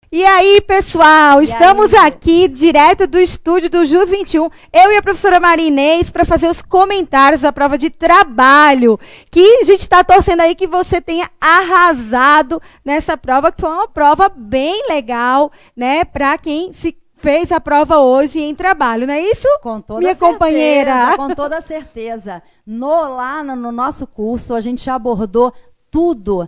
E aí, pessoal, estamos aí? aqui direto do estúdio do JUS 21, eu e a professora Maria Inês, para fazer os comentários da prova de trabalho, que a gente está torcendo aí que você tenha arrasado nessa prova, que foi uma prova bem legal, né, para quem se fez a prova hoje em trabalho, não é isso? Com toda minha certeza, companheira? Com toda certeza. Lá no nosso curso, a gente abordou tudo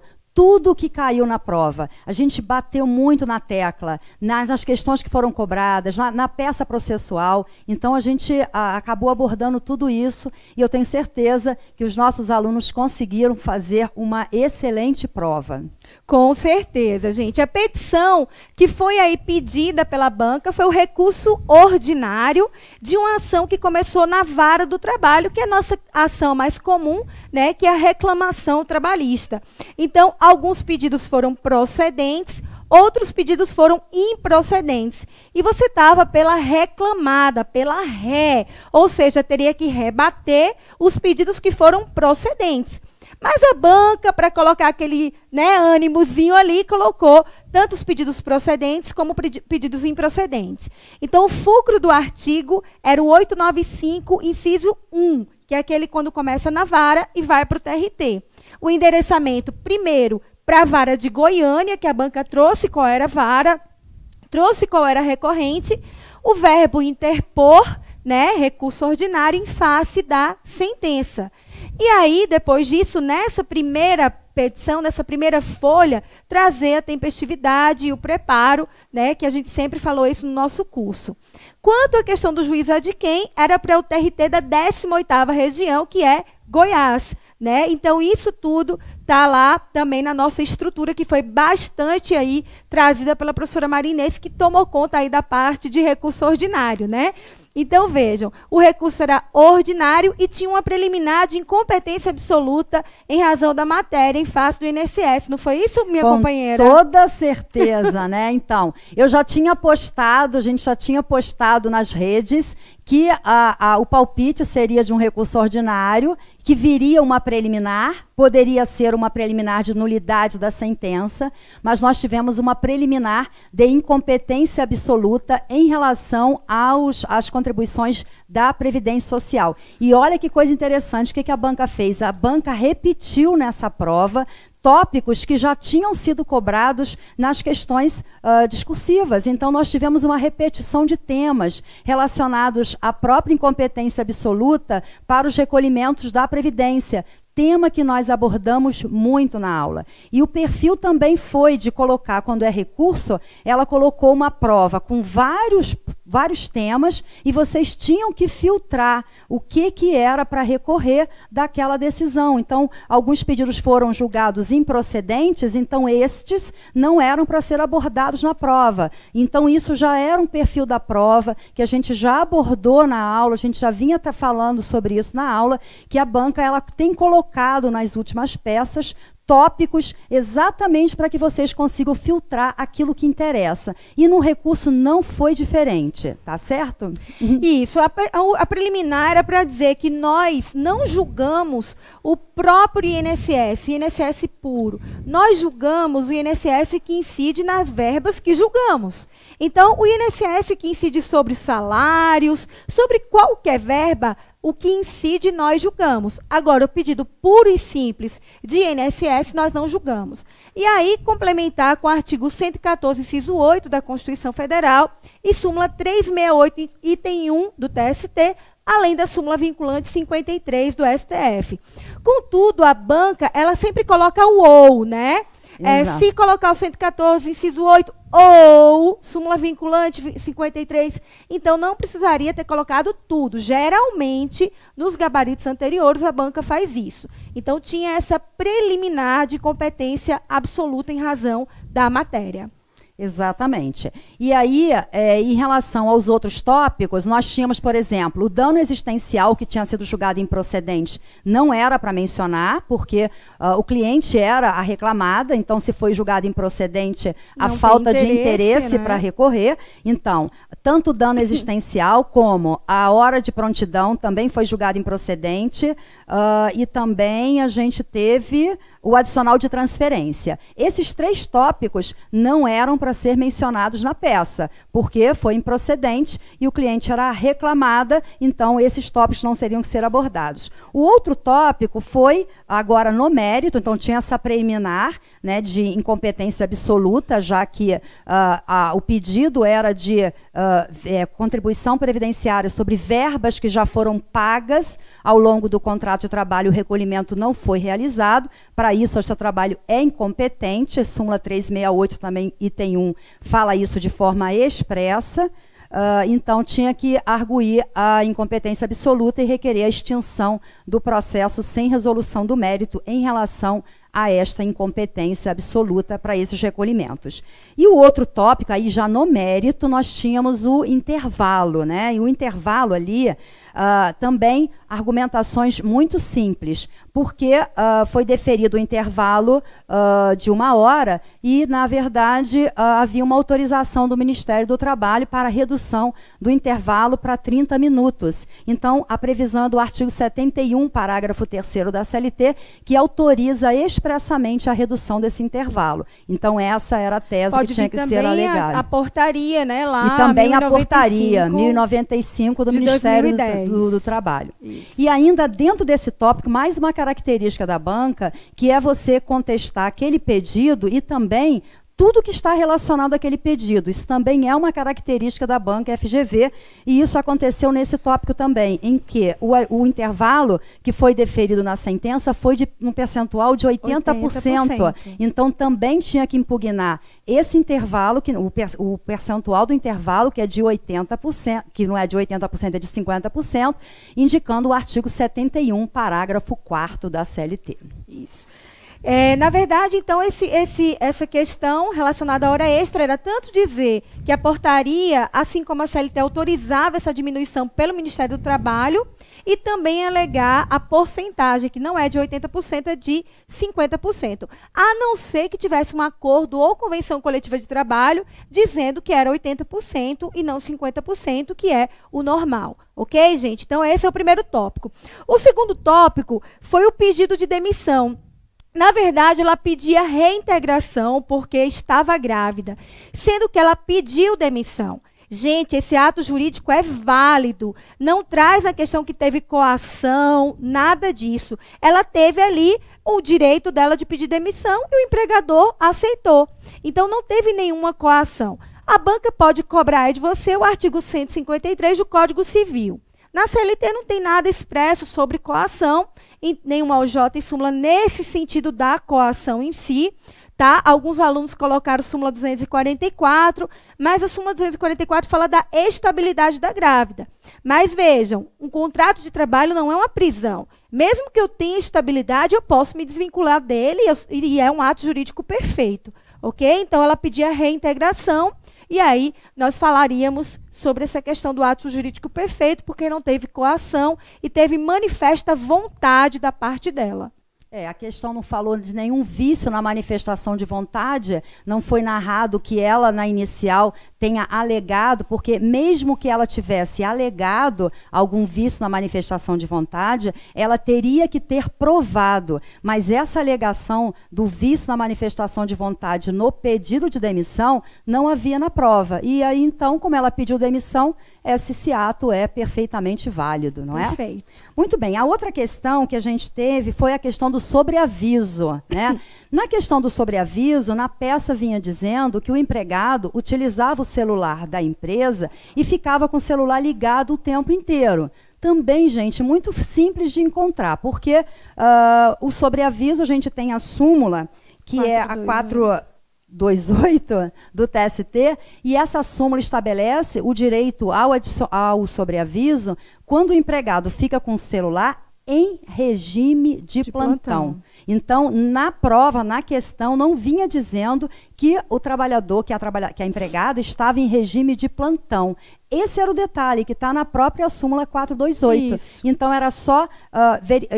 que caiu na prova. A gente bateu muito na tecla, nas questões que foram cobradas, na peça processual. Então, a gente acabou abordando tudo isso e eu tenho certeza que os nossos alunos conseguiram fazer uma excelente prova. Com certeza, gente. A petição que foi aí pedida pela banca foi o recurso ordinário de uma ação que começou na vara do trabalho, que é a nossa ação mais comum, né, que é a reclamação trabalhista. Então, alguns pedidos foram procedentes, outros pedidos foram improcedentes. E você estava pela reclamada, pela ré, ou seja, teria que rebater os pedidos que foram procedentes. Mas a banca, para colocar aquele, né, ânimozinho ali, colocou tanto os pedidos procedentes como pedidos improcedentes. Então, o fulcro do artigo era o 895, inciso 1, que é aquele quando começa na vara e vai para o TRT. O endereçamento, primeiro, para a vara de Goiânia, que a banca trouxe qual era a vara, trouxe qual era a recorrente, o verbo interpor, né, recurso ordinário em face da sentença. E aí, depois disso, nessa primeira petição, nessa primeira folha, trazer a tempestividade e o preparo, né, que a gente sempre falou isso no nosso curso. Quanto à questão do juiz adquém, era para o TRT da 18ª região, que é Goiás, né? Então, isso tudo está lá também na nossa estrutura, que foi bastante aí trazida pela professora Maria Inês, que tomou conta aí da parte de recurso ordinário, né? Então, vejam, o recurso era ordinário e tinha uma preliminar de incompetência absoluta em razão da matéria em face do INSS. Não foi isso, minha companheira? Com toda certeza, né? Então, eu já tinha postado, a gente já tinha postado nas redes que o palpite seria de um recurso ordinário, que viria uma preliminar, poderia ser uma preliminar de nulidade da sentença, mas nós tivemos uma preliminar de incompetência absoluta em relação às contribuições da Previdência Social. E olha que coisa interessante, o que a banca fez? A banca repetiu nessa prova tópicos que já tinham sido cobrados nas questões discursivas. Então, nós tivemos uma repetição de temas relacionados à própria incompetência absoluta para os recolhimentos da Previdência, tema que nós abordamos muito na aula. E o perfil também foi de colocar, quando é recurso, ela colocou uma prova com vários temas e vocês tinham que filtrar o que era para recorrer daquela decisão. Então, alguns pedidos foram julgados improcedentes, então estes não eram para ser abordados na prova. Então, isso já era um perfil da prova, que a gente já abordou na aula, a gente já vinha falando sobre isso na aula, que a banca ela tem colocado nas últimas peças tópicos exatamente para que vocês consigam filtrar aquilo que interessa. E no recurso não foi diferente, tá certo? Isso, a preliminar era para dizer que nós não julgamos o próprio INSS puro. Nós julgamos o INSS que incide nas verbas que julgamos. Então, o INSS que incide sobre salários, sobre qualquer verba, o que incide nós julgamos. Agora, o pedido puro e simples de INSS nós não julgamos. E aí, complementar com o artigo 114, inciso 8 da Constituição Federal e súmula 368, item 1 do TST, além da súmula vinculante 53 do STF. Contudo, a banca, ela sempre coloca o ou, né? Se colocar o 114, inciso 8, ou súmula vinculante 53, então não precisaria ter colocado tudo. Geralmente, nos gabaritos anteriores, a banca faz isso. Então, tinha essa preliminar de competência absoluta em razão da matéria. Exatamente. E aí, em relação aos outros tópicos, nós tínhamos, por exemplo, o dano existencial que tinha sido julgado improcedente não era para mencionar, porque o cliente era a reclamada, então se foi julgado improcedente, a falta de interesse, né, para recorrer. Então, tanto o dano existencial como a hora de prontidão também foi julgado improcedente, e também a gente teve o adicional de transferência. Esses 3 tópicos não eram para ser mencionados na peça, porque foi improcedente e o cliente era reclamada, então esses tópicos não seriam que ser abordados. O outro tópico foi, agora no mérito, então tinha essa preliminar, né, de incompetência absoluta, já que o pedido era de contribuição previdenciária sobre verbas que já foram pagas ao longo do contrato de trabalho, o recolhimento não foi realizado. Para isso, o trabalho é incompetente. Súmula 368 também, item 1, fala isso de forma expressa. Então, tinha que arguir a incompetência absoluta e requerer a extinção do processo sem resolução do mérito em relação a esta incompetência absoluta para esses recolhimentos. E o outro tópico, aí já no mérito, nós tínhamos o intervalo, né? E o intervalo ali, também argumentações muito simples, porque foi deferido o intervalo de 1 hora e, na verdade, havia uma autorização do Ministério do Trabalho para a redução do intervalo para 30 minutos. Então, a previsão é do artigo 71, parágrafo 3º da CLT, que autoriza expressamente a redução desse intervalo. Então, essa era a tese que tinha que ser alegada. A portaria, né, lá, e também 1095, a portaria 1095 do Ministério do Trabalho. Isso. E ainda dentro desse tópico, mais uma característica da banca, que é você contestar aquele pedido e também tudo que está relacionado àquele pedido. Isso também é uma característica da banca FGV, e isso aconteceu nesse tópico também, em que o intervalo que foi deferido na sentença foi de um percentual de 80%. Então, também tinha que impugnar esse intervalo, o percentual do intervalo, que é de 80%, que não é de 80%, é de 50%, indicando o artigo 71, parágrafo 4º da CLT. Isso. Na verdade, então, essa questão relacionada à hora extra era tanto dizer que a portaria, assim como a CLT, autorizava essa diminuição pelo Ministério do Trabalho, e também alegar a porcentagem, que não é de 80%, é de 50%. A não ser que tivesse um acordo ou convenção coletiva de trabalho dizendo que era 80% e não 50%, que é o normal. Ok, gente? Então, esse é o primeiro tópico. O segundo tópico foi o pedido de demissão. Na verdade, ela pedia reintegração porque estava grávida, sendo que ela pediu demissão. Gente, esse ato jurídico é válido, não traz a questão que teve coação, nada disso. Ela teve ali o direito dela de pedir demissão e o empregador aceitou. Então, não teve nenhuma coação. A banca pode cobrar de você o artigo 153 do Código Civil. Na CLT não tem nada expresso sobre coação, nenhuma OJ e súmula nesse sentido da coação em si. Tá? Alguns alunos colocaram súmula 244, mas a súmula 244 fala da estabilidade da grávida. Mas vejam, um contrato de trabalho não é uma prisão. Mesmo que eu tenha estabilidade, eu posso me desvincular dele e é um ato jurídico perfeito. Ok? Então, ela pedia reintegração. E aí, nós falaríamos sobre essa questão do ato jurídico perfeito, porque não teve coação e teve manifesta vontade da parte dela. A questão não falou de nenhum vício na manifestação de vontade, não foi narrado que ela, na inicial, tenha alegado, porque mesmo que ela tivesse alegado algum vício na manifestação de vontade, ela teria que ter provado. Mas essa alegação do vício na manifestação de vontade no pedido de demissão não havia na prova. E aí, então, como ela pediu demissão, esse ato é perfeitamente válido, não é? Perfeito. Muito bem. A outra questão que a gente teve foi a questão do sobreaviso, né? Na questão do sobreaviso, na peça vinha dizendo que o empregado utilizava o celular da empresa e ficava com o celular ligado o tempo inteiro. Também, gente, muito simples de encontrar, porque o sobreaviso, a gente tem a súmula, que é a 428 do TST, e essa súmula estabelece o direito ao sobreaviso quando o empregado fica com o celular em regime de plantão. Então, na prova, na questão, não vinha dizendo que o trabalhador, que a empregada, estava em regime de plantão. Esse era o detalhe que está na própria súmula 428. Isso. Então, era só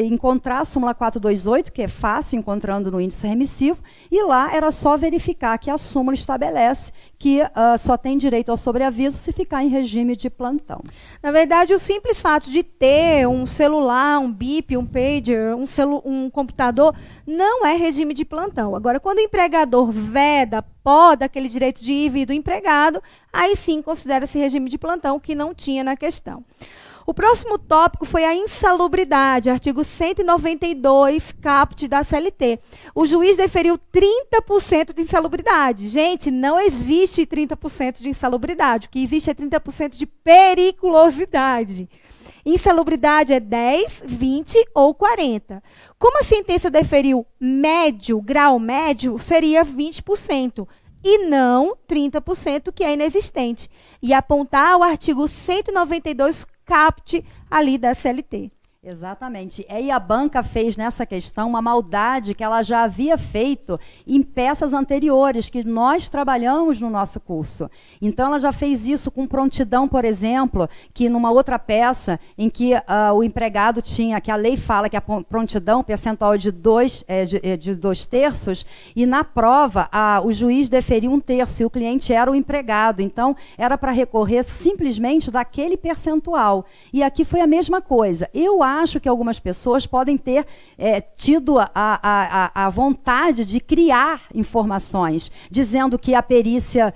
encontrar a súmula 428, que é fácil encontrando no índice remissivo, e lá era só verificar que a súmula estabelece que só tem direito ao sobreaviso se ficar em regime de plantão. Na verdade, o simples fato de ter um celular, um bip, um pager, um computador, não é regime de plantão. Agora, quando o empregador veda, poda aquele direito de ir e vir do empregado, aí sim considera-se regime de plantão, que não tinha na questão. O próximo tópico foi a insalubridade, artigo 192, caput da CLT. O juiz deferiu 30% de insalubridade. Gente, não existe 30% de insalubridade. O que existe é 30% de periculosidade. Insalubridade é 10, 20 ou 40. Como a sentença deferiu médio, grau médio, seria 20%. E não 30%, que é inexistente. E apontar o artigo 192 caput ali da CLT. Exatamente. E a banca fez nessa questão uma maldade que ela já havia feito em peças anteriores, que nós trabalhamos no nosso curso. Então, ela já fez isso com prontidão, por exemplo, que numa outra peça, em que o empregado tinha, que a lei fala que a prontidão, percentual de 2/3, e na prova, o juiz deferiu 1/3, e o cliente era o empregado. Então, era para recorrer simplesmente daquele percentual. E aqui foi a mesma coisa. Eu acho que algumas pessoas podem ter tido a vontade de criar informações, dizendo que a perícia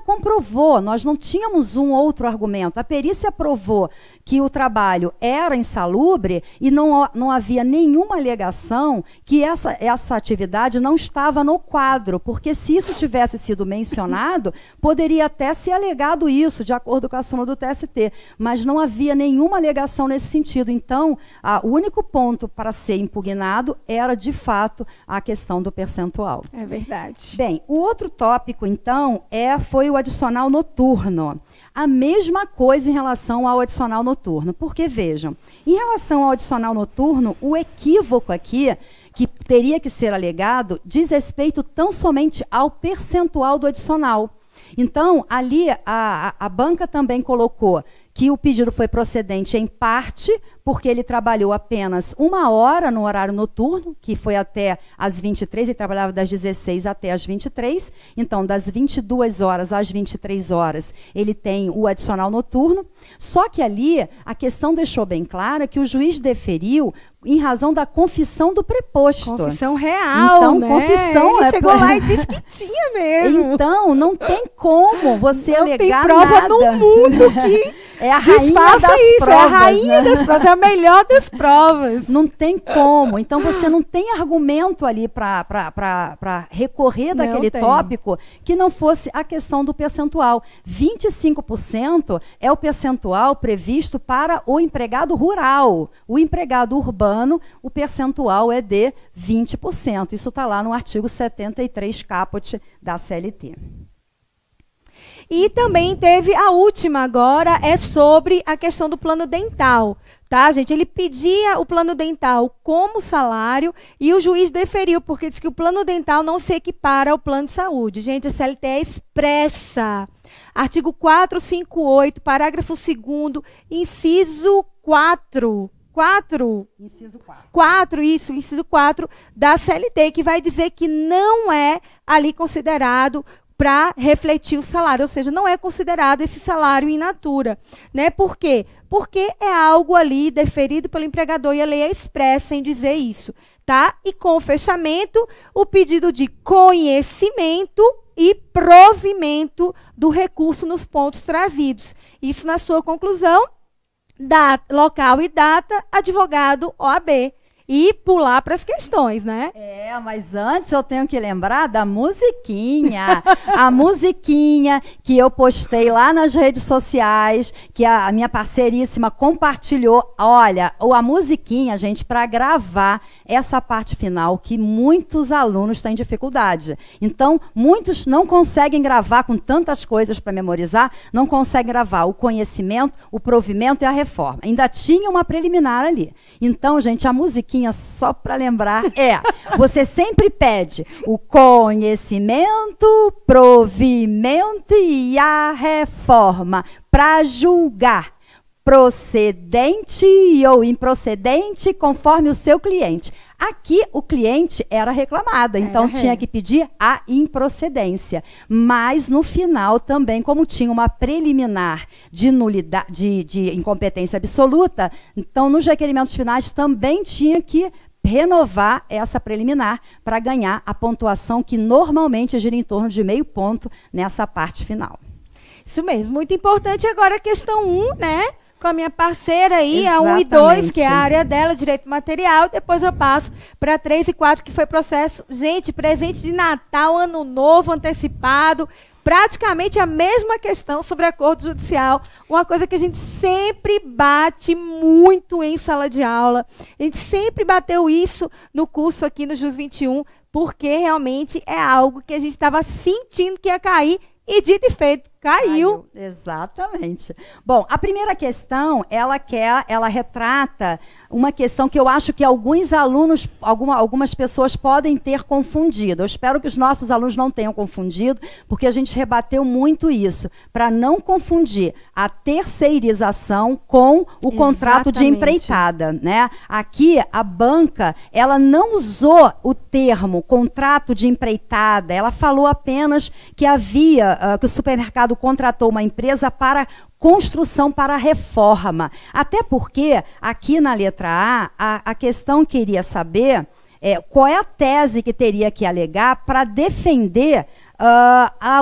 comprovou, nós não tínhamos um outro argumento, a perícia provou que o trabalho era insalubre e não havia nenhuma alegação que essa atividade não estava no quadro, porque se isso tivesse sido mencionado, poderia até ser alegado isso, de acordo com a súmula do TST, mas não havia nenhuma alegação nesse sentido. Então, o único ponto para ser impugnado era, de fato, a questão do percentual. É verdade. Bem, o outro tópico, então, foi o adicional noturno. A mesma coisa em relação ao adicional noturno, porque, vejam, em relação ao adicional noturno, o equívoco aqui, que teria que ser alegado, diz respeito tão somente ao percentual do adicional. Então, ali, a banca também colocou que o pedido foi procedente em parte, porque ele trabalhou apenas 1 hora no horário noturno, que foi até às 23, ele trabalhava das 16 até às 23, então das 22 horas às 23 horas ele tem o adicional noturno, só que ali a questão deixou bem clara que o juiz deferiu em razão da confissão do preposto. Confissão real, então, né? confissão ele chegou lá e disse que tinha mesmo. Então, não tem como você alegar nada. Não tem prova no mundo que é a rainha das provas, é a rainha das provas, é a melhor das provas. Não tem como. Então, você não tem argumento ali para recorrer daquele tópico que não fosse a questão do percentual. 25% é o percentual previsto para o empregado rural. O empregado urbano, o percentual é de 20%. Isso está lá no artigo 73 caput da CLT. E também teve a última agora, é sobre a questão do plano dental. Tá, gente? Ele pedia o plano dental como salário e o juiz deferiu, porque disse que o plano dental não se equipara ao plano de saúde. Gente, a CLT é expressa. Artigo 458, parágrafo 2º, inciso 4. Inciso 4. 4, isso, inciso 4 da CLT, que vai dizer que não é ali considerado para refletir o salário, ou seja, não é considerado esse salário in natura, né? Por quê? Porque é algo ali deferido pelo empregador e a lei é expressa em dizer isso, tá? E com o fechamento, o pedido de conhecimento e provimento do recurso nos pontos trazidos. Isso na sua conclusão, local e data, advogado OAB. E pular para as questões, né? Mas antes eu tenho que lembrar da musiquinha. A musiquinha que eu postei lá nas redes sociais, que a minha parceiríssima compartilhou. Olha, a musiquinha, gente, para gravar essa parte final, que muitos alunos têm dificuldade. Então, muitos não conseguem gravar com tantas coisas para memorizar, não conseguem gravar o conhecimento, o provimento e a reforma. Ainda tinha uma preliminar ali. Então, gente, a musiquinha musiquinha só para lembrar. Você sempre pede o conhecimento, provimento e a reforma para julgar procedente ou improcedente conforme o seu cliente. Aqui o cliente era reclamada, então tinha que pedir a improcedência. Mas no final também, como tinha uma preliminar de nulidade, de incompetência absoluta, então nos requerimentos finais também tinha que renovar essa preliminar para ganhar a pontuação que normalmente gira em torno de meio ponto nessa parte final. Isso mesmo, muito importante. Agora a questão 1, né? Com a minha parceira aí, a 1 e 2, Exatamente. que é a área dela, direito material. Depois eu passo para 3 e 4, que foi processo. Gente, presente de Natal, Ano Novo, antecipado. Praticamente a mesma questão sobre acordo judicial. Uma coisa que a gente sempre bate muito em sala de aula. A gente sempre bateu isso no curso aqui no JUS 21, porque realmente é algo que a gente estava sentindo que ia cair. E dito e feito, caiu. Exatamente. Bom, a primeira questão, ela retrata uma questão que eu acho que alguns alunos, algumas pessoas podem ter confundido. Eu espero que os nossos alunos não tenham confundido, porque a gente rebateu muito isso, para não confundir a terceirização com o contrato de empreitada, né? Aqui, a banca, ela não usou o termo contrato de empreitada, ela falou apenas que que o supermercado contratou uma empresa para construção para reforma. Até porque, aqui na letra A questão queria saber qual é a tese que teria que alegar para defender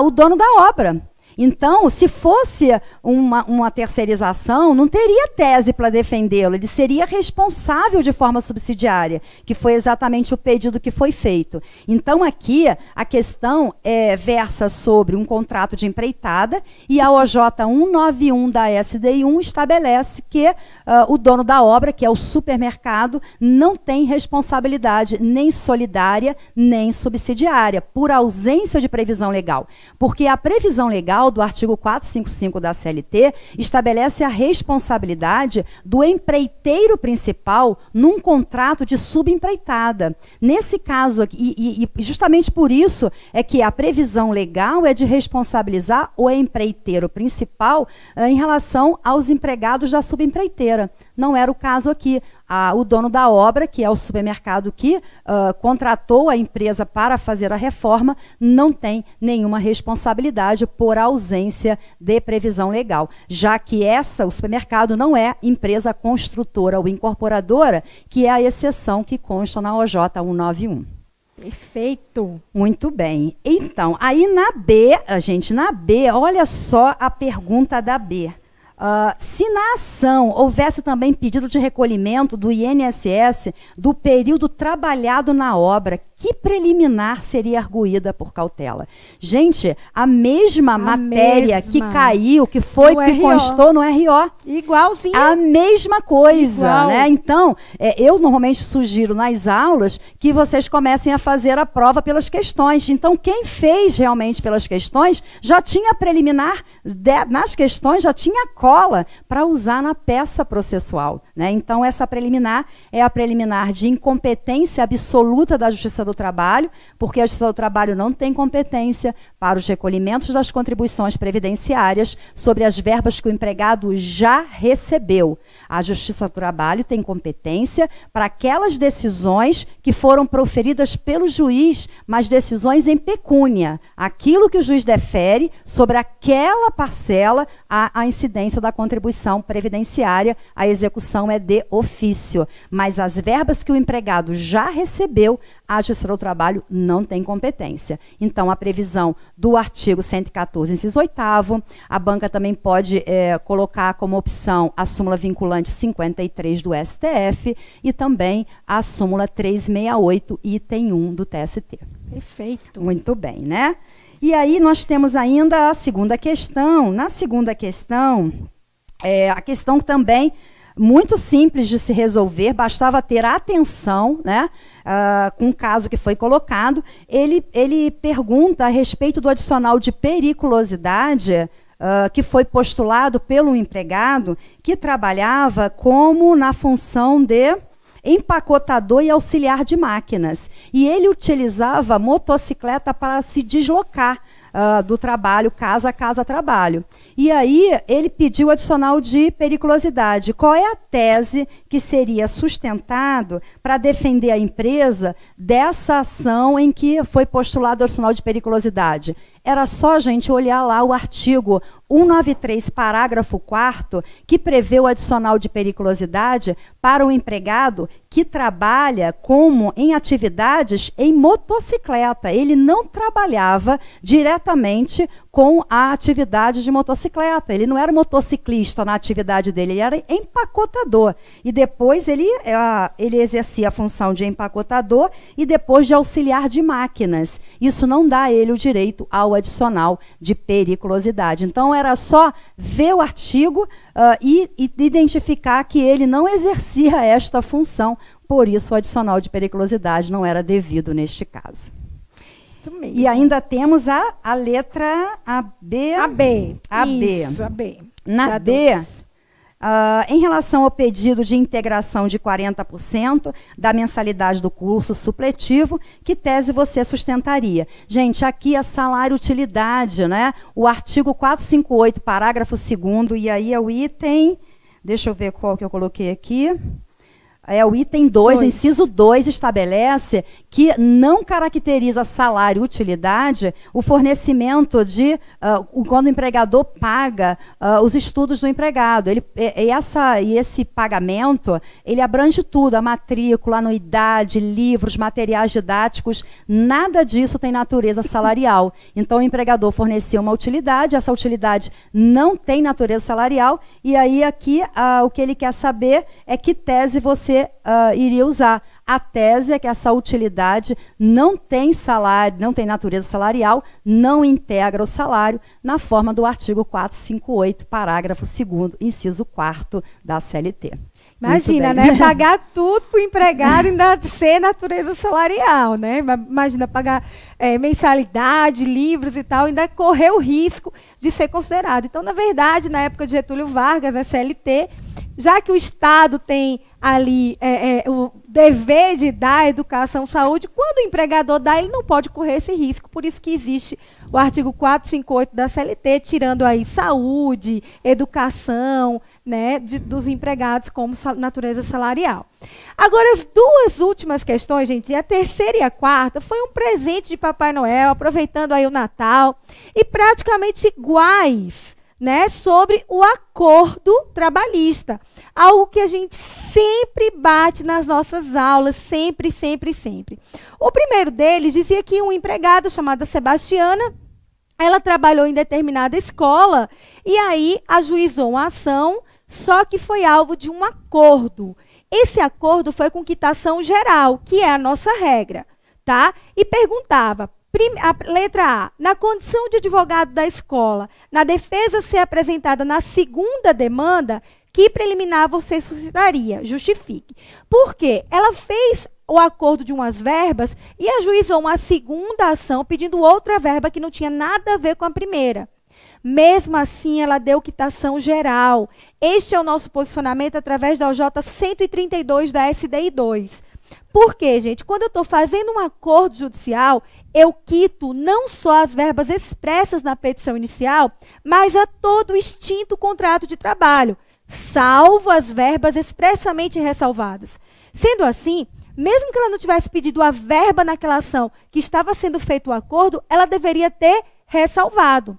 o dono da obra. Então, se fosse uma terceirização, não teria tese para defendê-lo, ele seria responsável de forma subsidiária, que foi exatamente o pedido que foi feito. Então, aqui, a questão versa sobre um contrato de empreitada e a OJ 191 da SDI 1 estabelece que o dono da obra, que é o supermercado, não tem responsabilidade nem solidária, nem subsidiária, por ausência de previsão legal. Porque a previsão legal do artigo 455 da CLT estabelece a responsabilidade do empreiteiro principal num contrato de subempreitada. Nesse caso aqui, e justamente por isso é que a previsão legal é de responsabilizar o empreiteiro principal em relação aos empregados da subempreiteira. Não era o caso aqui. O dono da obra, que é o supermercado que contratou a empresa para fazer a reforma, não tem nenhuma responsabilidade por ausência de previsão legal, já que o supermercado não é empresa construtora ou incorporadora, que é a exceção que consta na OJ 191. Perfeito. Muito bem. Então, aí na B, olha só a pergunta da B. Se na ação houvesse também pedido de recolhimento do INSS do período trabalhado na obra, que preliminar seria arguída por cautela? Gente, a mesma matéria que caiu, que constou no RO. Igualzinho. A mesma coisa, né? Então, eu normalmente sugiro nas aulas que vocês comecem a fazer a prova pelas questões. Então, quem fez realmente pelas questões, já tinha preliminar, nas questões já tinha cola para usar na peça processual, né? Então, essa preliminar é a preliminar de incompetência absoluta da Justiça do Trabalho, porque a Justiça do Trabalho não tem competência para os recolhimentos das contribuições previdenciárias sobre as verbas que o empregado já recebeu. A Justiça do Trabalho tem competência para aquelas decisões que foram proferidas pelo juiz, mas decisões em pecúnia. Aquilo que o juiz defere sobre aquela parcela, a incidência da contribuição previdenciária, a execução é de ofício. Mas as verbas que o empregado já recebeu, a Justiça do Trabalho não tem competência. Então, a previsão do artigo 114, inciso 8º, a banca também pode colocar como opção a súmula vinculante 53 do STF e também a súmula 368, item 1 do TST. Perfeito. Muito bem, né? E aí nós temos ainda a segunda questão. Na segunda questão, a questão também muito simples de se resolver, bastava ter atenção, né, com o caso que foi colocado. Ele pergunta a respeito do adicional de periculosidade que foi postulado pelo empregado que trabalhava como na função de empacotador e auxiliar de máquinas. E ele utilizava motocicleta para se deslocar do trabalho, casa a casa, trabalho. E aí ele pediu adicional de periculosidade. Qual é a tese que seria sustentado para defender a empresa dessa ação em que foi postulado o adicional de periculosidade? Era só a gente olhar lá o artigo 193, parágrafo 4º, que prevê o adicional de periculosidade para o empregado que trabalha como em atividades em motocicleta. Ele não trabalhava diretamente com a atividade de motocicleta. Ele não era motociclista na atividade dele, ele era empacotador. E depois ele exercia a função de empacotador e depois de auxiliar de máquinas. Isso não dá a ele o direito ao adicional de periculosidade. Então, era só ver o artigo e identificar que ele não exercia esta função, por isso o adicional de periculosidade não era devido neste caso. Isso mesmo. E ainda temos a letra AB. Isso, AB. Na B, em relação ao pedido de integração de 40% da mensalidade do curso supletivo, que tese você sustentaria? Gente, aqui é salário-utilidade, né? O artigo 458, parágrafo 2º, e aí é o item, deixa eu ver qual que eu coloquei aqui. É o item 2, o inciso 2 estabelece que não caracteriza salário e utilidade o fornecimento de, quando o empregador paga os estudos do empregado. Esse pagamento, ele abrange tudo, a matrícula, a anuidade, livros, materiais didáticos, nada disso tem natureza salarial. Então, o empregador fornecia uma utilidade, essa utilidade não tem natureza salarial, e aí aqui o que ele quer saber é que tese você iria usar. A tese é que essa utilidade não tem salário, não tem natureza salarial, não integra o salário, na forma do artigo 458, parágrafo 2º, inciso 4º da CLT. Imagina, né? Pagar tudo para o empregado e ainda ser natureza salarial, né? Imagina pagar mensalidade, livros e tal, ainda correr o risco de ser considerado. Então, na verdade, na época de Getúlio Vargas, a CLT, já que o Estado tem ali o dever de dar educação, saúde, quando o empregador dá, ele não pode correr esse risco. Por isso que existe o artigo 458 da CLT, tirando aí saúde, educação, né, dos empregados como natureza salarial. Agora, as duas últimas questões, gente, a terceira e a quarta, foi um presente de Papai Noel, aproveitando aí o Natal, e praticamente iguais, né, sobre o acordo trabalhista. Algo que a gente sempre bate nas nossas aulas, sempre, sempre, sempre. O primeiro deles dizia que uma empregada chamada Sebastiana, ela trabalhou em determinada escola e aí ajuizou uma ação, só que foi alvo de um acordo. Esse acordo foi com quitação geral, que é a nossa regra, tá? E perguntava, a letra A, na condição de advogado da escola, na defesa ser apresentada na segunda demanda, que preliminar você suscitaria? Justifique. Por quê? Ela fez o acordo de umas verbas e ajuizou uma segunda ação pedindo outra verba que não tinha nada a ver com a primeira. Mesmo assim, ela deu quitação geral. Este é o nosso posicionamento através da OJ 132 da SDI 2. Por quê, gente? Quando eu estou fazendo um acordo judicial, eu quito não só as verbas expressas na petição inicial, mas a todo o extinto contrato de trabalho, salvo as verbas expressamente ressalvadas. Sendo assim, mesmo que ela não tivesse pedido a verba naquela ação que estava sendo feito o acordo, ela deveria ter ressalvado.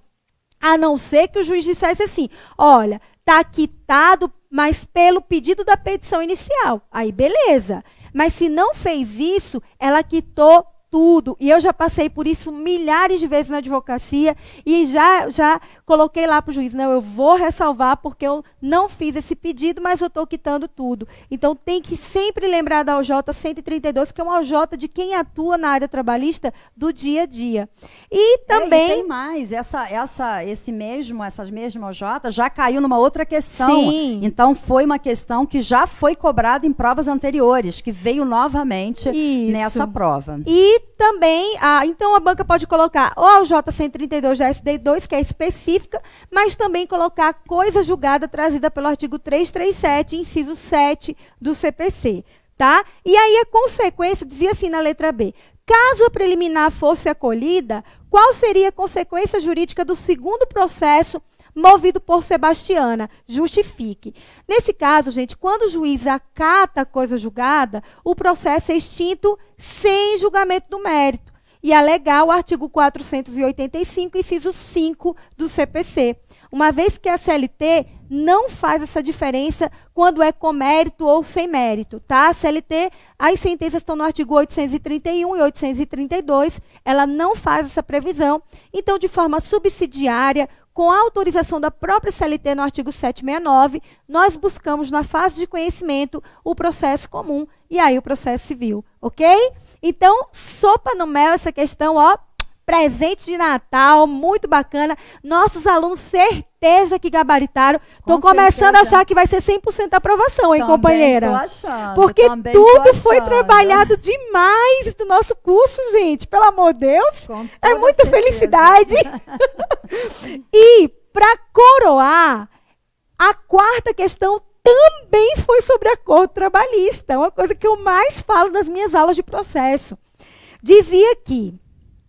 A não ser que o juiz dissesse assim, olha, está quitado, mas pelo pedido da petição inicial. Aí, beleza. Mas se não fez isso, ela quitou tudo. E eu já passei por isso milhares de vezes na advocacia e já coloquei lá para o juiz, não, eu vou ressalvar porque eu não fiz esse pedido, mas eu estou quitando tudo. Então, tem que sempre lembrar da OJ 132, que é uma OJ de quem atua na área trabalhista do dia a dia. E também... e tem mais, essas mesmas OJ já caiu numa outra questão. Sim. Então, foi uma questão que já foi cobrada em provas anteriores, que veio novamente nessa prova. E também, então a banca pode colocar ou a OJ 132 da SDI 2, que é específica, mas também colocar a coisa julgada trazida pelo artigo 337, inciso 7 do CPC. tá? E aí a consequência, dizia assim na letra B, caso a preliminar fosse acolhida, qual seria a consequência jurídica do segundo processo movido por Sebastiana? Justifique. Nesse caso, gente, quando o juiz acata a coisa julgada, o processo é extinto sem julgamento do mérito e alegar o artigo 485, inciso 5 do CPC. Uma vez que a CLT não faz essa diferença quando é com mérito ou sem mérito, tá? A CLT, as sentenças estão no artigo 831 e 832, ela não faz essa previsão. Então, de forma subsidiária, com a autorização da própria CLT no artigo 769, nós buscamos na fase de conhecimento o processo comum e aí o processo civil, ok? Então, sopa no mel essa questão, ó, presente de Natal, muito bacana. Nossos alunos, certeza que gabaritaram. Estou começando a achar que vai ser 100% aprovação, hein, companheira? Tô achando, porque tudo foi trabalhado demais do nosso curso, gente. Pelo amor de Deus. É muita felicidade. E, para coroar, a quarta questão também foi sobre acordo trabalhista. Uma coisa que eu mais falo nas minhas aulas de processo. Dizia que,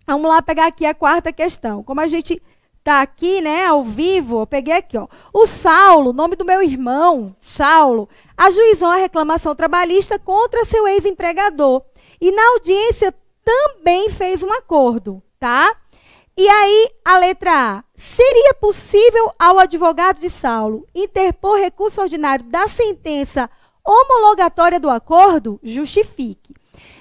vamos lá pegar aqui a quarta questão. Como a gente está aqui, né, ao vivo, eu peguei aqui, ó. O Saulo, nome do meu irmão, Saulo, ajuizou a reclamação trabalhista contra seu ex-empregador. E na audiência também fez um acordo, tá? E aí, a letra A. Seria possível ao advogado de Saulo interpor recurso ordinário da sentença homologatória do acordo? Justifique.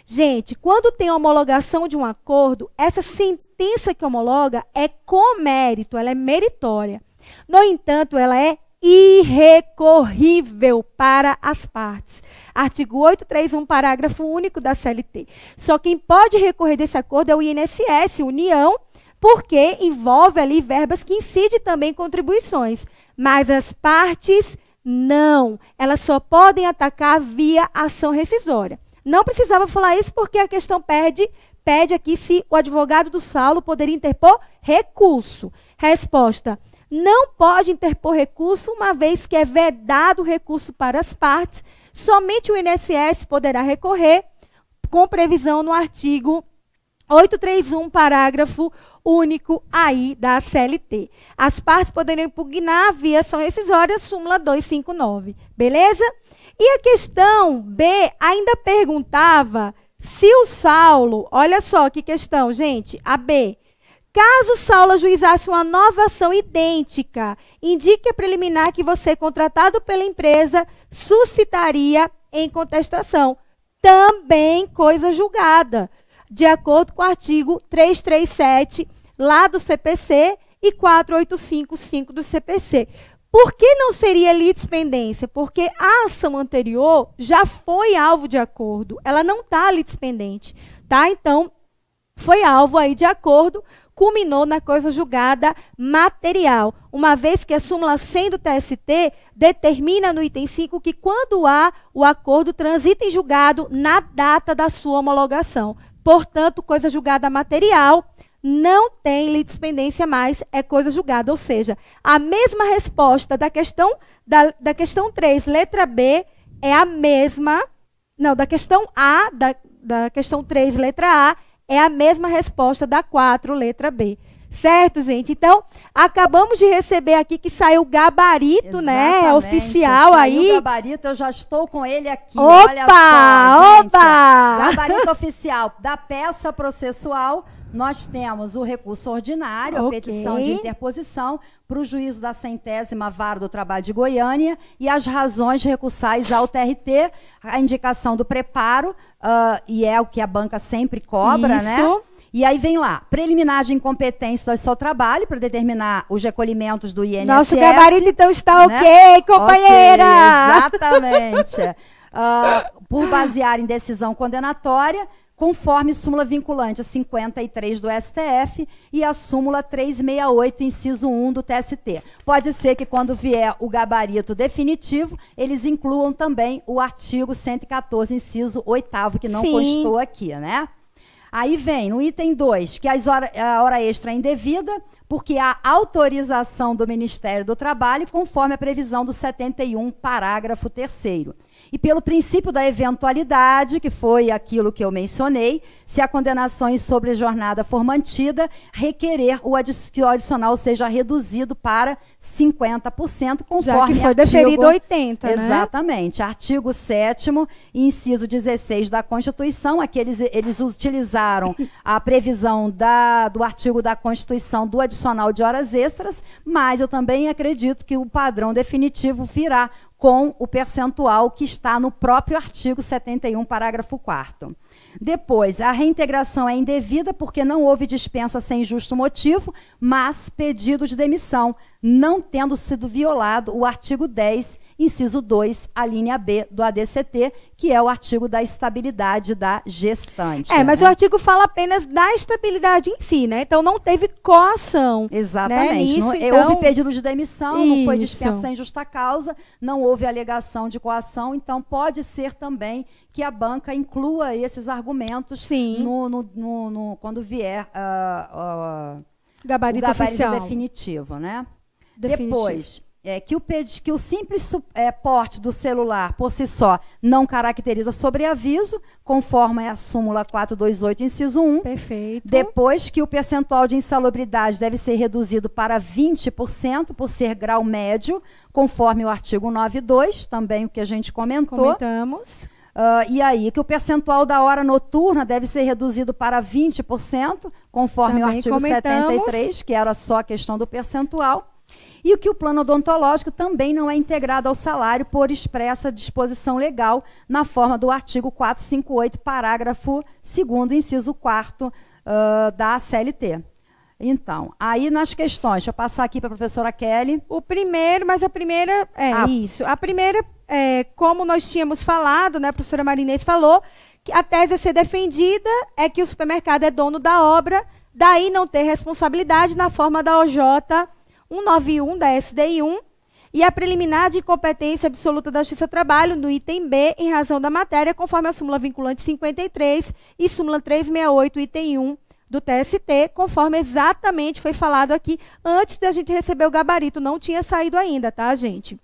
Gente, quando tem homologação de um acordo, essa sentença que homologa é com mérito, ela é meritória. No entanto, ela é irrecorrível para as partes. Artigo 831, parágrafo único da CLT. Só quem pode recorrer desse acordo é o INSS, União, porque envolve ali verbas que incidem também contribuições. Mas as partes, não. Elas só podem atacar via ação rescisória. Não precisava falar isso porque a questão pede aqui se o advogado do Saulo poderia interpor recurso. Resposta: não pode interpor recurso, uma vez que é vedado o recurso para as partes. Somente o INSS poderá recorrer, com previsão no artigo 831, parágrafo único aí da CLT. As partes poderiam impugnar via ação rescisória, súmula 259. Beleza? E a questão B ainda perguntava se o Saulo, olha só que questão, gente, a B. Caso o Saulo ajuizasse uma nova ação idêntica, indique a preliminar que você, contratado pela empresa, suscitaria em contestação. Também coisa julgada, de acordo com o artigo 337, lá do CPC, e 4855 do CPC. Por que não seria litispendência? Porque a ação anterior já foi alvo de acordo. Ela não está litispendente, tá? Então, foi alvo aí de acordo, culminou na coisa julgada material. Uma vez que a súmula 100 do TST determina no item 5 que quando há o acordo, transita em julgado na data da sua homologação. Portanto, coisa julgada material não tem litispendência mais, é coisa julgada. Ou seja, a mesma resposta da questão 3, letra B, é a mesma, não, da questão A, da questão 3, letra A, é a mesma resposta da 4, letra B. Certo, gente? Então, acabamos de receber aqui que saiu o gabarito, exatamente, né? Oficial aí. Saiu o gabarito, eu já estou com ele aqui. Opa! Olha só, gente. Opa! Gabarito oficial da peça processual. Nós temos o recurso ordinário, a petição de interposição para o juízo da 100ª Vara do Trabalho de Goiânia e as razões recursais ao TRT, a indicação do preparo, e é o que a banca sempre cobra, isso, né? E aí vem lá, preliminar de incompetência do seu trabalho para determinar os recolhimentos do INSS. Nosso gabarito então está né? Ok, companheira! Okay, exatamente. Por basear em decisão condenatória, conforme súmula vinculante 53 do STF e a súmula 368, inciso 1 do TST. Pode ser que quando vier o gabarito definitivo, eles incluam também o artigo 114, inciso 8º, que não constou aqui, né? Aí vem, no item 2, que a hora extra é indevida, porque há autorização do Ministério do Trabalho conforme a previsão do 71, parágrafo 3º. E pelo princípio da eventualidade, que foi aquilo que eu mencionei, se a condenação em sobrejornada for mantida, requerer que o adicional seja reduzido para 50%, conforme já que foi artigo, deferido 80, né? Exatamente. Artigo 7º, inciso 16 da Constituição, aqui eles utilizaram a previsão do artigo da Constituição do adicional de horas extras, mas eu também acredito que o padrão definitivo virá com o percentual que está no próprio artigo 71, parágrafo 4º. Depois, a reintegração é indevida porque não houve dispensa sem justo motivo, mas pedido de demissão, não tendo sido violado o artigo 10, inciso 2, a linha B do ADCT, que é o artigo da estabilidade da gestante. Mas o artigo fala apenas da estabilidade em si, né? Então não teve coação. Exatamente. Né? Nisso, então, houve pedido de demissão, não foi dispensa sem Isso. justa causa, não houve alegação de coação, então pode ser também que a banca inclua esses argumentos Sim. quando vier Gabarito o gabarito oficial. definitivo, né? Definitivo. Depois, que o simples porte do celular, por si só, não caracteriza sobreaviso, conforme a súmula 428, inciso 1. Perfeito. Depois, que o percentual de insalubridade deve ser reduzido para 20%, por ser grau médio, conforme o artigo 92, também o que a gente comentou. Comentamos. E aí, que o percentual da hora noturna deve ser reduzido para 20%, conforme Também o artigo 73, que era só a questão do percentual. E que o plano odontológico também não é integrado ao salário por expressa disposição legal, na forma do artigo 458, parágrafo 2º, inciso 4º da CLT. Então, aí nas questões, deixa eu passar aqui para a professora Kelly. A primeira, isso. A primeira, como nós tínhamos falado, né, a professora Marinês falou, que a tese a ser defendida é que o supermercado é dono da obra, daí não ter responsabilidade na forma da OJ 191 da SDI 1, e a preliminar de incompetência absoluta da Justiça do Trabalho no item B, em razão da matéria, conforme a súmula vinculante 53 e súmula 368, item 1 do TST, conforme exatamente foi falado aqui, antes da gente receber o gabarito, não tinha saído ainda, tá, gente?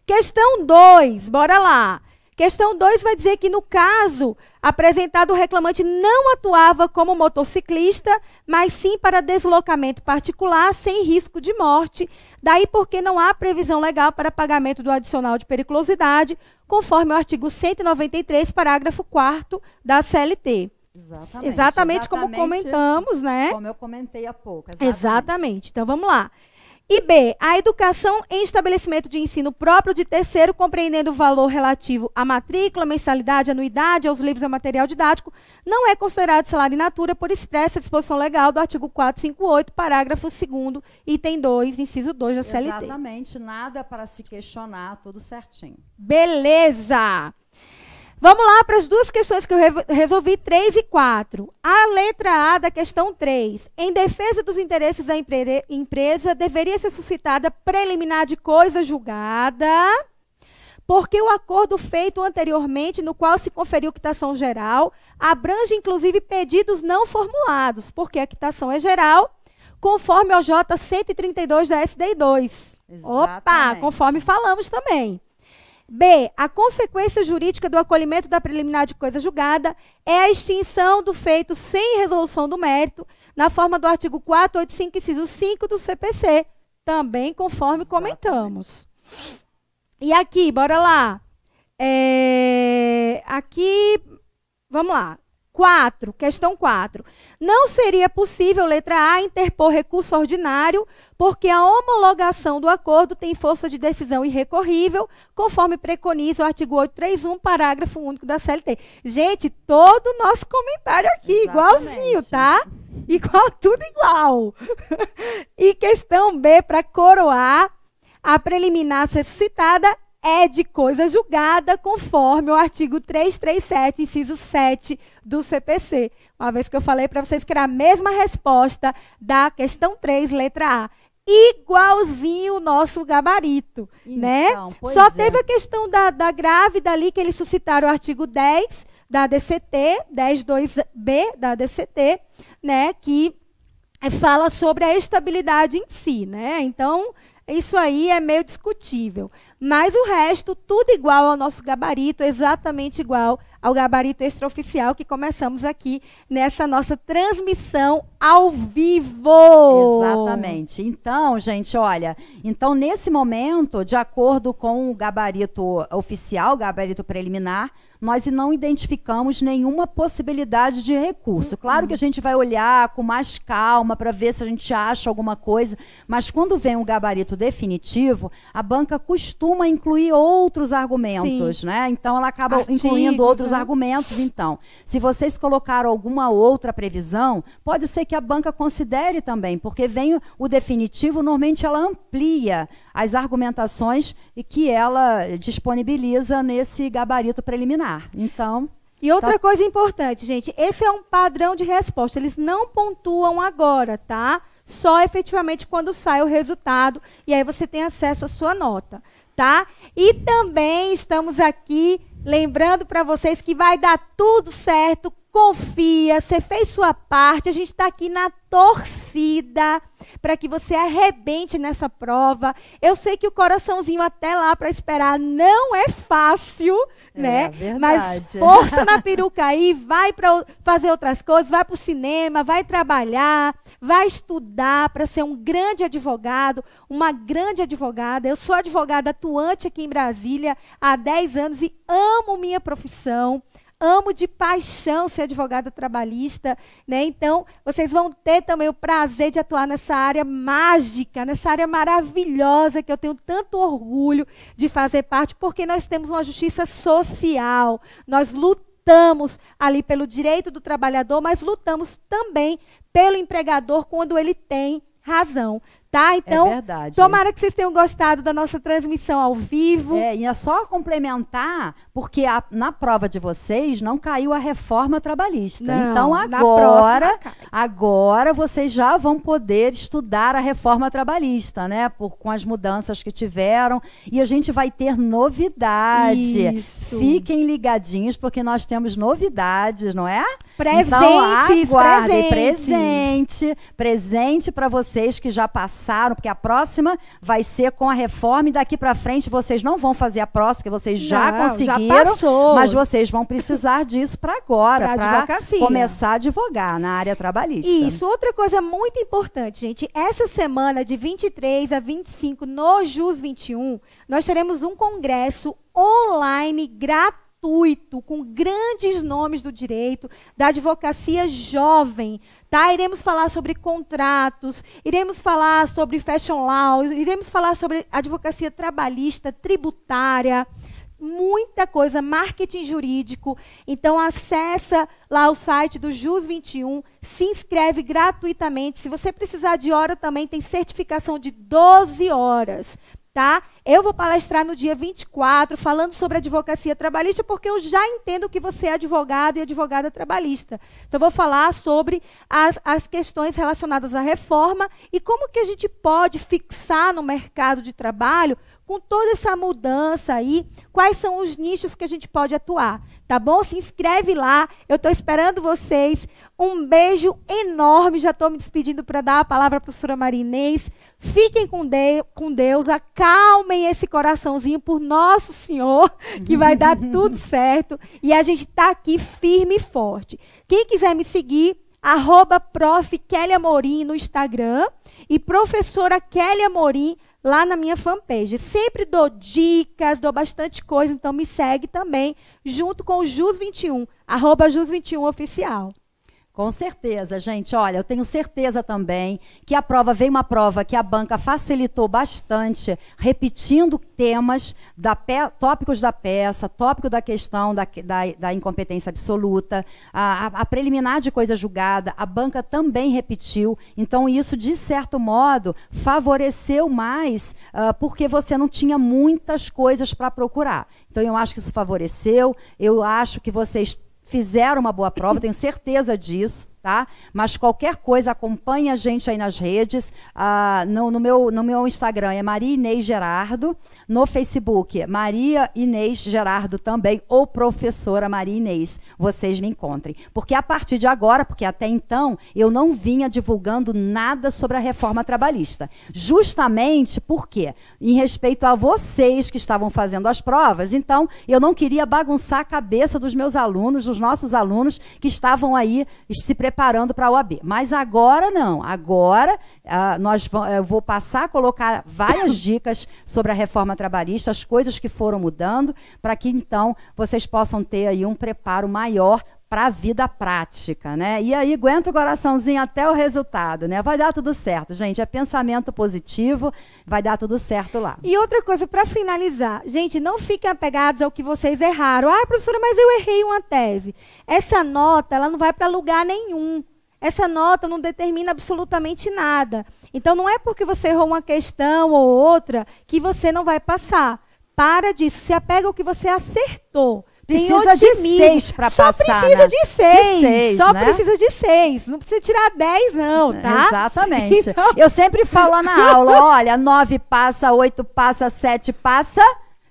Questão 2, bora lá. Questão 2 vai dizer que, no caso apresentado, o reclamante não atuava como motociclista, mas sim para deslocamento particular, sem risco de morte, daí porque não há previsão legal para pagamento do adicional de periculosidade, conforme o artigo 193, parágrafo 4º da CLT. Exatamente como comentamos, né? Como eu comentei há pouco. Exatamente. Então, vamos lá. E B, a educação em estabelecimento de ensino próprio de terceiro, compreendendo o valor relativo à matrícula, mensalidade, anuidade, aos livros e ao material didático, não é considerado salário in natura por expressa disposição legal do artigo 458, parágrafo 2º, item 2, inciso 2 da CLT. Exatamente, nada para se questionar, tudo certinho. Beleza! Vamos lá para as duas questões que eu resolvi, 3 e 4. A letra A da questão 3. Em defesa dos interesses da empresa, deveria ser suscitada preliminar de coisa julgada, porque o acordo feito anteriormente, no qual se conferiu quitação geral, abrange inclusive pedidos não formulados, porque a quitação é geral, conforme o J 132 da SDI 2. Opa, conforme falamos também. B, a consequência jurídica do acolhimento da preliminar de coisa julgada é a extinção do feito sem resolução do mérito, na forma do artigo 485, inciso 5 do CPC, também conforme comentamos. E aqui, bora lá. Aqui, vamos lá. 4, questão 4. Não seria possível, letra A, interpor recurso ordinário, porque a homologação do acordo tem força de decisão irrecorrível, conforme preconiza o artigo 831, parágrafo único da CLT. Gente, todo o nosso comentário aqui, igualzinho, tá? Igual, tudo igual. E questão B, para coroar, a preliminar suscitada é de coisa julgada conforme o artigo 337, inciso 7 do CPC. Uma vez que eu falei para vocês que era a mesma resposta da questão 3, letra A. Igualzinho o nosso gabarito, então, né? Só teve a questão da grávida ali, que eles suscitaram o artigo 10 da ADCT, 10.2b da ADCT, né? Que fala sobre a estabilidade em si, né? Então, isso aí é meio discutível. Mas o resto, tudo igual ao nosso gabarito, exatamente igual ao gabarito extraoficial que começamos aqui nessa nossa transmissão ao vivo. Exatamente. Então, gente, olha, então nesse momento, de acordo com o gabarito oficial, gabarito preliminar, nós não identificamos nenhuma possibilidade de recurso. Claro que a gente vai olhar com mais calma para ver se a gente acha alguma coisa, mas quando vem um gabarito definitivo, a banca costuma incluir outros argumentos, né? Então, ela acaba incluindo outros argumentos. Então, se vocês colocaram alguma outra previsão, pode ser que a banca considere também, porque vem o definitivo, normalmente ela amplia as argumentações e que ela disponibiliza nesse gabarito preliminar. Então, e outra coisa importante, gente, esse é um padrão de resposta, eles não pontuam agora, tá? Só efetivamente quando sai o resultado, e aí você tem acesso à sua nota, tá? E também estamos aqui lembrando para vocês que vai dar tudo certo, confia, você fez sua parte, a gente está aqui na torcida para que você arrebente nessa prova. Eu sei que o coraçãozinho até lá para esperar não é fácil, né? Verdade. Mas força na peruca aí, vai para fazer outras coisas, vai para o cinema, vai trabalhar, vai estudar para ser um grande advogado, uma grande advogada. Eu sou advogada atuante aqui em Brasília há 10 anos e amo minha profissão. Amo de paixão ser advogada trabalhista, né? Então, vocês vão ter também o prazer de atuar nessa área mágica, nessa área maravilhosa que eu tenho tanto orgulho de fazer parte, porque nós temos uma justiça social. Nós lutamos ali pelo direito do trabalhador, mas lutamos também pelo empregador quando ele tem razão. Tá? Então, é verdade. Tomara que vocês tenham gostado da nossa transmissão ao vivo. E é só complementar, porque na prova de vocês não caiu a reforma trabalhista. Não, então, agora vocês já vão poder estudar a reforma trabalhista, né? Com as mudanças que tiveram. E a gente vai ter novidade. Isso. Fiquem ligadinhos, porque nós temos novidades, não é? Presentes, então, aguardem. Presente para vocês que já passaram, porque a próxima vai ser com a reforma e daqui para frente vocês não vão fazer a próxima, porque vocês já conseguiram, já passou. Mas vocês vão precisar disso para agora, para advocacia. Começar a advogar na área trabalhista. Isso, outra coisa muito importante, gente, essa semana de 23 a 25 no JUS 21, nós teremos um congresso online gratuito, com grandes nomes do direito, da advocacia jovem, tá? Iremos falar sobre contratos, iremos falar sobre fashion law, iremos falar sobre advocacia trabalhista, tributária, muita coisa, marketing jurídico. Então, acessa lá o site do JUS 21, se inscreve gratuitamente. Se você precisar de hora também, tem certificação de 12 horas. Tá? Eu vou palestrar no dia 24, falando sobre advocacia trabalhista, porque eu já entendo que você é advogado e advogada trabalhista. Então, vou falar sobre as questões relacionadas à reforma e como que a gente pode fixar no mercado de trabalho, com toda essa mudança aí, quais são os nichos que a gente pode atuar. Tá bom? Se inscreve lá, eu estou esperando vocês. Um beijo enorme, já estou me despedindo para dar a palavra à professora Maria Inês. Fiquem com Deus, acalmem esse coraçãozinho por Nosso Senhor, que vai dar tudo certo. E a gente está aqui firme e forte. Quem quiser me seguir, @prof. Kelly Amorim no Instagram e professora Kelly Amorim lá na minha fanpage. Sempre dou dicas, dou bastante coisa, então me segue também, junto com o JUS 21, @JUS 21 oficial. Com certeza, gente. Olha, eu tenho certeza também que a prova veio uma prova que a banca facilitou bastante, repetindo temas, tópicos da peça, tópico da questão da incompetência absoluta, a preliminar de coisa julgada, a banca também repetiu. Então, isso, de certo modo, favoreceu mais, porque você não tinha muitas coisas para procurar. Então, eu acho que isso favoreceu, eu acho que vocês fizeram uma boa prova, tenho certeza disso. tá? Mas qualquer coisa, acompanhe a gente aí nas redes. No meu Instagram é Maria Inês Gerardo. No Facebook, Maria Inês Gerardo também, ou professora Maria Inês. Vocês me encontrem. Porque a partir de agora, porque até então, eu não vinha divulgando nada sobre a reforma trabalhista. Justamente porque, em respeito a vocês que estavam fazendo as provas, então, eu não queria bagunçar a cabeça dos meus alunos, dos nossos alunos que estavam aí se preparando para a OAB. Mas agora não. Agora eu vou passar a colocar várias dicas sobre a reforma trabalhista, as coisas que foram mudando, para que então vocês possam ter aí um preparo maior para a vida prática, né? E aí, aguenta o coraçãozinho até o resultado, né? Vai dar tudo certo, gente. É pensamento positivo, vai dar tudo certo lá. E outra coisa, para finalizar, gente, não fiquem apegados ao que vocês erraram. Ah, professora, mas eu errei uma tese. Essa nota, ela não vai para lugar nenhum. Essa nota não determina absolutamente nada. Então, não é porque você errou uma questão ou outra que você não vai passar. Para disso, se apega ao que você acertou. Precisa de 6 para passar, Só precisa, né? de 6. Só né? precisa de 6. Não precisa tirar 10, não, tá? Exatamente. Então... Eu sempre falo lá na aula, olha, 9 passa, 8 passa, 7 passa,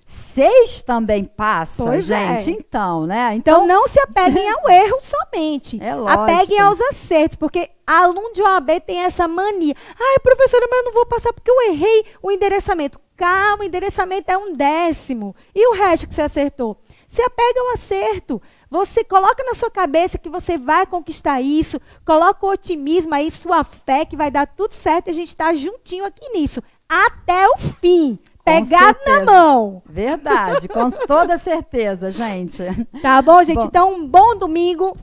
6 também passa, pois gente. É. Então, né? Então, não se apeguem ao erro somente. É lógico. Apeguem aos acertos, porque aluno de OAB tem essa mania. Ai, professora, mas eu não vou passar porque eu errei o endereçamento. Calma, o endereçamento é 1/10. E o resto que você acertou? Se apega ao acerto. Você coloca na sua cabeça que você vai conquistar isso. Coloca o otimismo aí, sua fé, que vai dar tudo certo. E a gente está juntinho aqui nisso. Até o fim. Pegado na mão. Verdade, com toda certeza, gente. Tá bom, gente? Então, um bom domingo.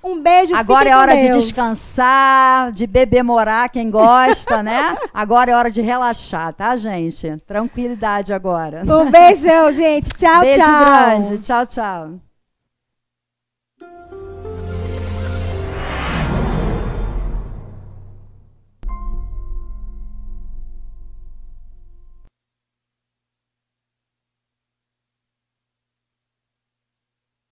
Um beijo. Agora é hora de descansar, de bebemorar, quem gosta, né? Agora é hora de relaxar, tá, gente? Tranquilidade agora. Um beijão, gente. Tchau, Beijo tchau. grande. Tchau, tchau.